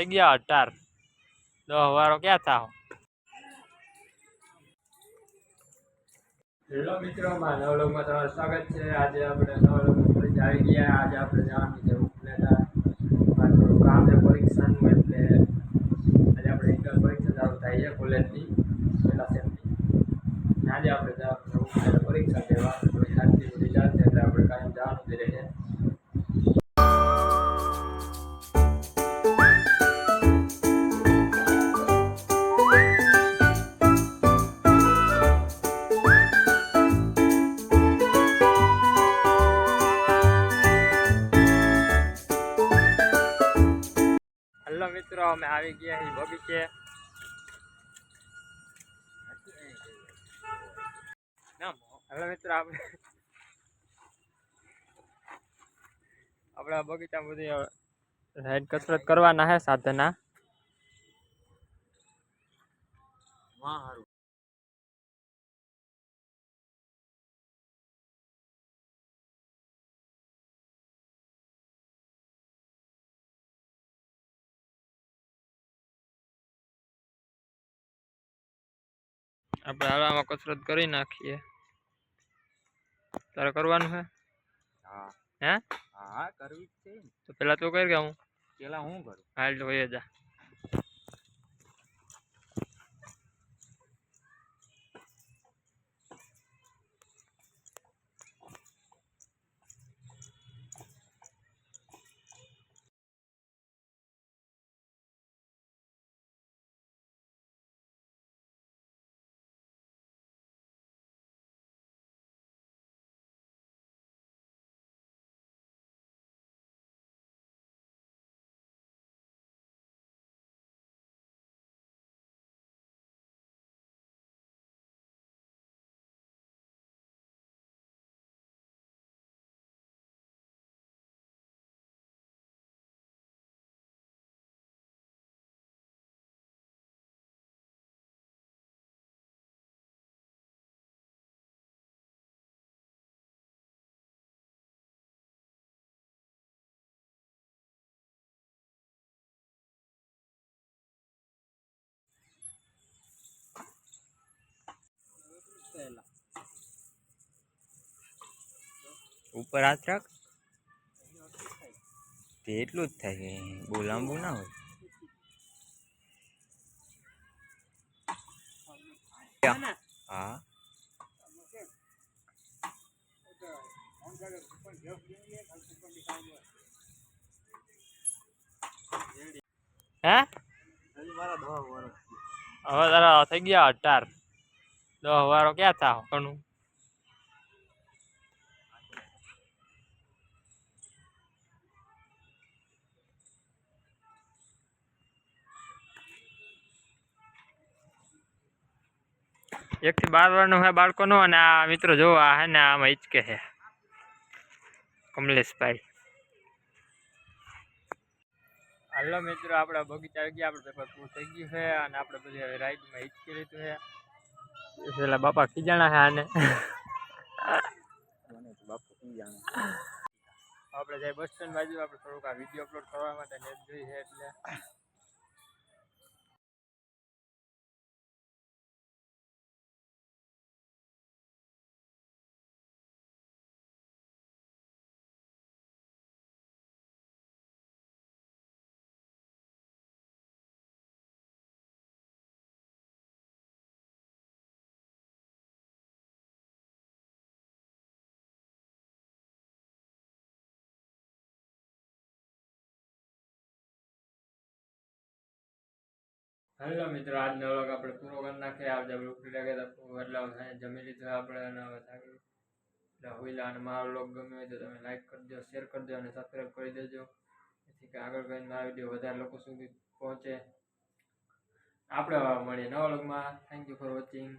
થઈ ગયા 18 10 વારો ક્યાં થાવ। હેલો મિત્રો, મારા નવા વ્લોગમાં તમારું સ્વાગત છે। આજે આપણે નવા વ્લોગમાં ફરી આવી ગયા। આજે આપણે જવાનું છે ઉપલેટા, થોડું કામ છે પરીક્ષાનું, એટલે આજે આપણે ઇન્ટર પરીક્ષા ચાલુ થાય છે કોલેજની પહેલા સેમની। આજે આપણે જવાનું ઉપલેટા પરીક્ષા દેવા, થોડી શાંતિ બધી ચાલશે એટલે આપણે કાયમ જવાનું જ રહે। હેલો મિત્રો, અમે આવી ગયા છીએ બગીચે। હેલો મિત્રો, આપણે બગીચા બધી રાઈડ કસરત કરવાના હે સાધના। આપણે હાલમાં કસરત કરી નાખીએ। તારે કરવાનું હે? હા હે? હા કરવી જ છે। તો પેલા તું કર કે હું પેલા હું કરું? હાલ તો હોય જા। ઉપર હાથ રાખ, તે એટલું જ થાય, બહુ લાંબુ ના હોય। હા હે હવે તારા થઈ ગયા 18 10 વારો ક્યાં થાવ ઘણું। એક થી 12 વારનું હે બાળકોનું, અને આ મિત્રો જો આ હે ને આમાં હિચકે છે કમલેશભાઈ। હાલો મિત્રો, આપણે બગીચા આવી ગયા, આપણે પેપર પૂરું થઈ ગયું છે અને આપણે બધી હવે રાઈડમાં હિચકી લીધું છે। પેલા બાપા ખીજાણા છે આને। આપણે જાય બસ સ્ટેન્ડ બાજુ, આપણે થોડુંક આ વિડીયો અપલોડ કરવા માટે નેટ જોઈ છે એટલે। હેલો મિત્રો, આજનો વ્લોગ આપણે પૂરો કરી નાખીએ। આજે આપણે ઉપલેટા ગયા હતા, એટલે જમી લીધું આપણે અને હવે એટલે હોઈલા। અને મારો વ્લોગ ગમ્યો હોય તો તમે લાઈક કરજો, શેર કરજો અને સબસ્ક્રાઈબ કરી દેજો, જેથી કે આગળ કરીને મારા વિડીયો વધારે લોકો સુધી પહોંચે। આપણે મળીએ નવા વ્લોગમાં। Thank you for watching.